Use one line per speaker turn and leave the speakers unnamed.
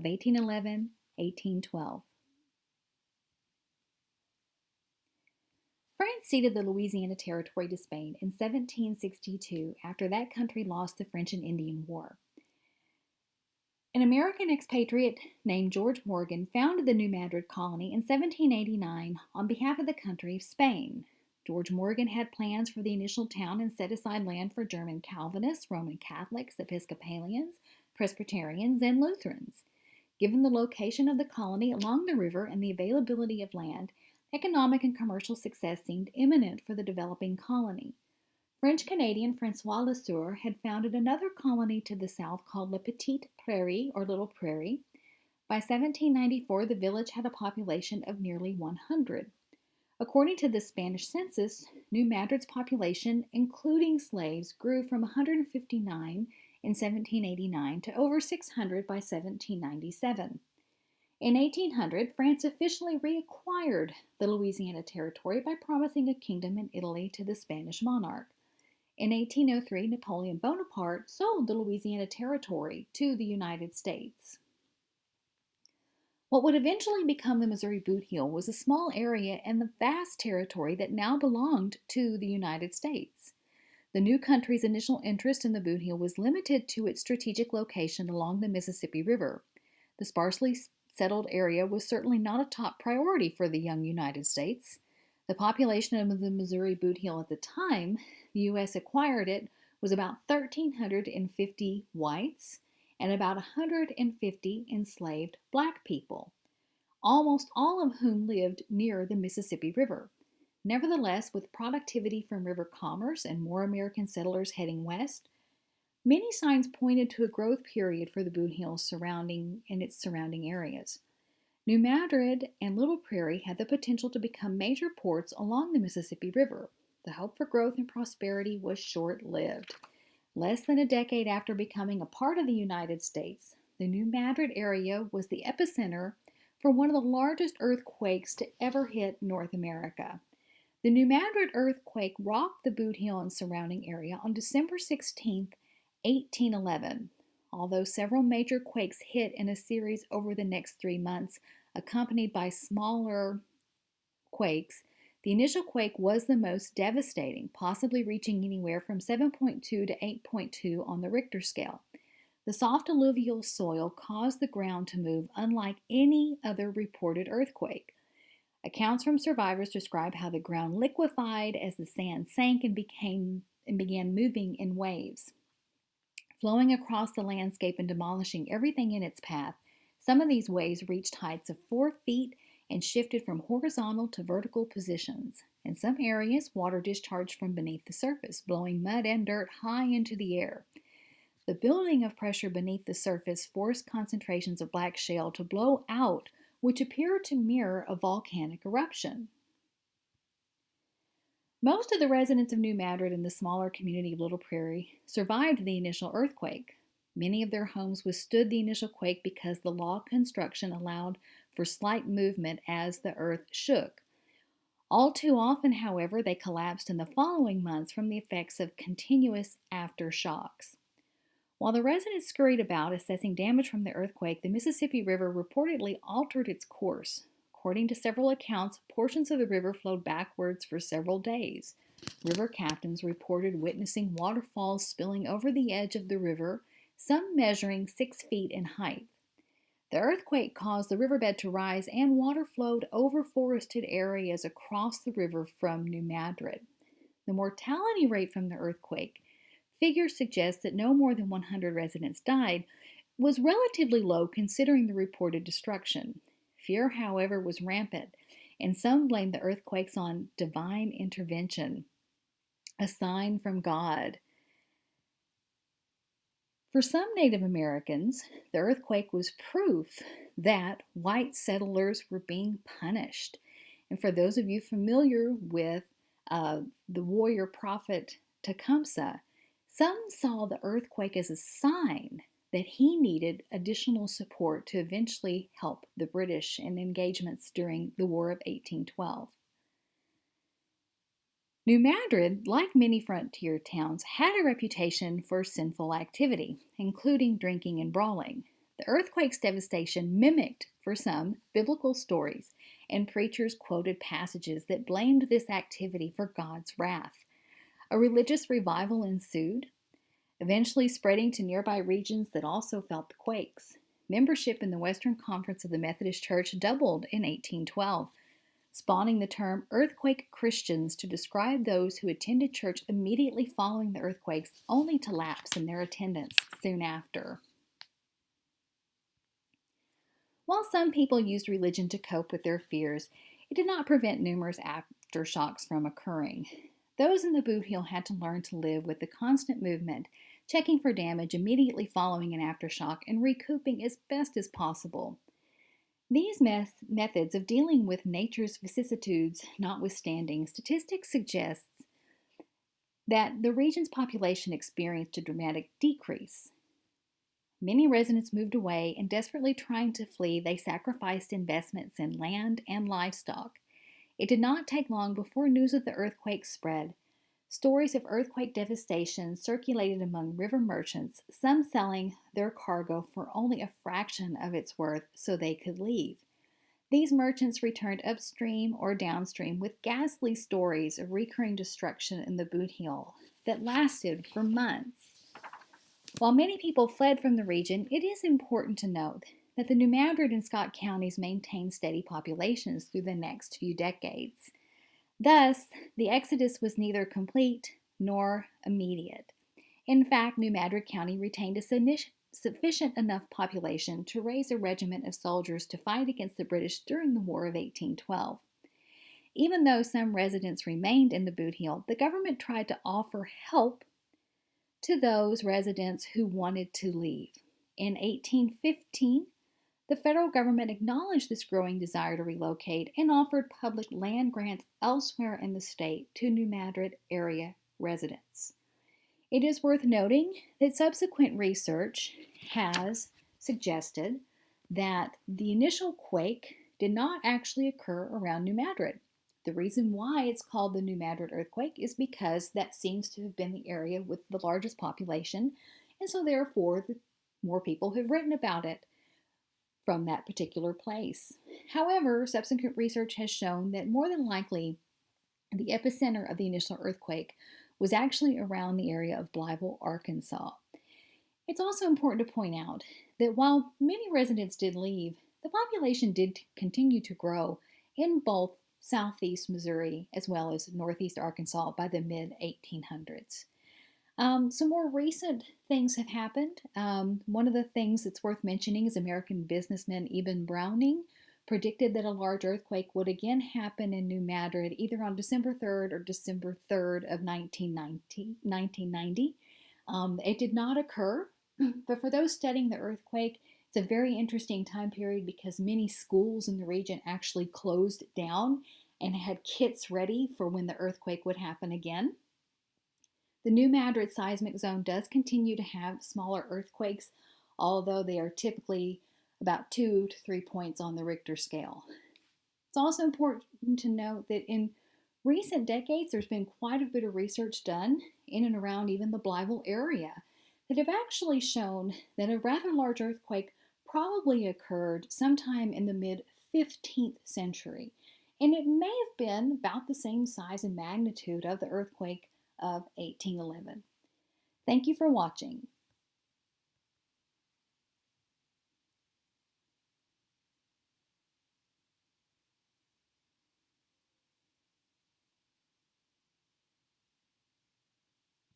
of 1811-1812. France ceded the Louisiana Territory to Spain in 1762 after that country lost the French and Indian War. An American expatriate named George Morgan founded the New Madrid colony in 1789 on behalf of the country of Spain. George Morgan had plans for the initial town and set aside land for German Calvinists, Roman Catholics, Episcopalians, Presbyterians, and Lutherans. Given the location of the colony along the river and the availability of land, economic and commercial success seemed imminent for the developing colony. French-Canadian Francois Le Sueur had founded another colony to the south called Le Petite Prairie, or Little Prairie. By 1794, the village had a population of nearly 100. According to the Spanish census, New Madrid's population, including slaves, grew from 159 in 1789 to over 600 by 1797. In 1800, France officially reacquired the Louisiana Territory by promising a kingdom in Italy to the Spanish monarch. In 1803, Napoleon Bonaparte sold the Louisiana Territory to the United States. What would eventually become the Missouri Boot Heel was a small area in the vast territory that now belonged to the United States. The new country's initial interest in the Boot Heel was limited to its strategic location along the Mississippi River. The sparsely settled area was certainly not a top priority for the young United States. The population of the Missouri Boot Heel at the time the U.S. acquired it was about 1,350 whites and about 150 enslaved black people, almost all of whom lived near the Mississippi River. Nevertheless, with productivity from river commerce and more American settlers heading west, many signs pointed to a growth period for the Boot Heel and its surrounding areas. New Madrid and Little Prairie had the potential to become major ports along the Mississippi River. The hope for growth and prosperity was short-lived. Less than a decade after becoming a part of the United States, the New Madrid area was the epicenter for one of the largest earthquakes to ever hit North America. The New Madrid earthquake rocked the Boot Heel and surrounding area on December 16, 1811. Although several major quakes hit in a series over the next 3 months, accompanied by smaller quakes, the initial quake was the most devastating, possibly reaching anywhere from 7.2 to 8.2 on the Richter scale. The soft alluvial soil caused the ground to move unlike any other reported earthquake. Accounts from survivors describe how the ground liquefied as the sand sank and began moving in waves, flowing across the landscape and demolishing everything in its path. Some of these waves reached heights of 4 feet and shifted from horizontal to vertical positions. In some areas, water discharged from beneath the surface, blowing mud and dirt high into the air. The building of pressure beneath the surface forced concentrations of black shale to blow out, which appeared to mirror a volcanic eruption. Most of the residents of New Madrid and the smaller community of Little Prairie survived the initial earthquake. Many of their homes withstood the initial quake because the log construction allowed for slight movement as the earth shook. All too often, however, they collapsed in the following months from the effects of continuous aftershocks. While the residents scurried about assessing damage from the earthquake, the Mississippi River reportedly altered its course. According to several accounts, portions of the river flowed backwards for several days. River captains reported witnessing waterfalls spilling over the edge of the river, some measuring 6 feet in height. The earthquake caused the riverbed to rise and water flowed over forested areas across the river from New Madrid. The mortality rate from the earthquake, figures suggest that no more than 100 residents died, was relatively low considering the reported destruction. Fear, however, was rampant, and some blamed the earthquakes on divine intervention, a sign from God. For some Native Americans, the earthquake was proof that white settlers were being punished. And for those of you familiar with the warrior prophet Tecumseh, some saw the earthquake as a sign that he needed additional support to eventually help the British in engagements during the War of 1812. New Madrid, like many frontier towns, had a reputation for sinful activity, including drinking and brawling. The earthquake's devastation mimicked, for some, biblical stories, and preachers quoted passages that blamed this activity for God's wrath. A religious revival ensued, eventually spreading to nearby regions that also felt the quakes. Membership in the Western Conference of the Methodist Church doubled in 1812, spawning the term earthquake Christians to describe those who attended church immediately following the earthquakes, only to lapse in their attendance soon after. While some people used religion to cope with their fears, it did not prevent numerous aftershocks from occurring. Those in the boot heel had to learn to live with the constant movement, checking for damage immediately following an aftershock and recouping as best as possible. These methods of dealing with nature's vicissitudes notwithstanding, statistics suggest that the region's population experienced a dramatic decrease. Many residents moved away, and desperately trying to flee, they sacrificed investments in land and livestock. It did not take long before news of the earthquake spread. Stories of earthquake devastation circulated among river merchants, some selling their cargo for only a fraction of its worth so they could leave. These merchants returned upstream or downstream with ghastly stories of recurring destruction in the boot heel that lasted for months. While many people fled from the region, it is important to note that the New Madrid and Scott counties maintained steady populations through the next few decades. Thus, the exodus was neither complete nor immediate. In fact, New Madrid County retained a sufficient enough population to raise a regiment of soldiers to fight against the British during the War of 1812. Even though some residents remained in the boot heel, the government tried to offer help to those residents who wanted to leave. In 1815, the federal government acknowledged this growing desire to relocate and offered public land grants elsewhere in the state to New Madrid area residents. It is worth noting that subsequent research has suggested that the initial quake did not actually occur around New Madrid. The reason why it's called the New Madrid Earthquake is because that seems to have been the area with the largest population, and so therefore more people have written about it from that particular place. However, subsequent research has shown that more than likely the epicenter of the initial earthquake was actually around the area of Blytheville, Arkansas. It's also important to point out that while many residents did leave, the population did continue to grow in both southeast Missouri as well as northeast Arkansas by the mid-1800s. Some more recent things have happened. One of the things that's worth mentioning is American businessman Eben Browning predicted that a large earthquake would again happen in New Madrid either on December 3rd or December 3rd of 1990. It did not occur, but for those studying the earthquake, it's a very interesting time period because many schools in the region actually closed down and had kits ready for when the earthquake would happen again. The New Madrid seismic zone does continue to have smaller earthquakes, although they are typically about 2 to 3 points on the Richter scale. It's also important to note that in recent decades, there's been quite a bit of research done in and around even the Blytheville area that have actually shown that a rather large earthquake probably occurred sometime in the mid-15th century, and it may have been about the same size and magnitude of the earthquake of 1811. Thank you for watching.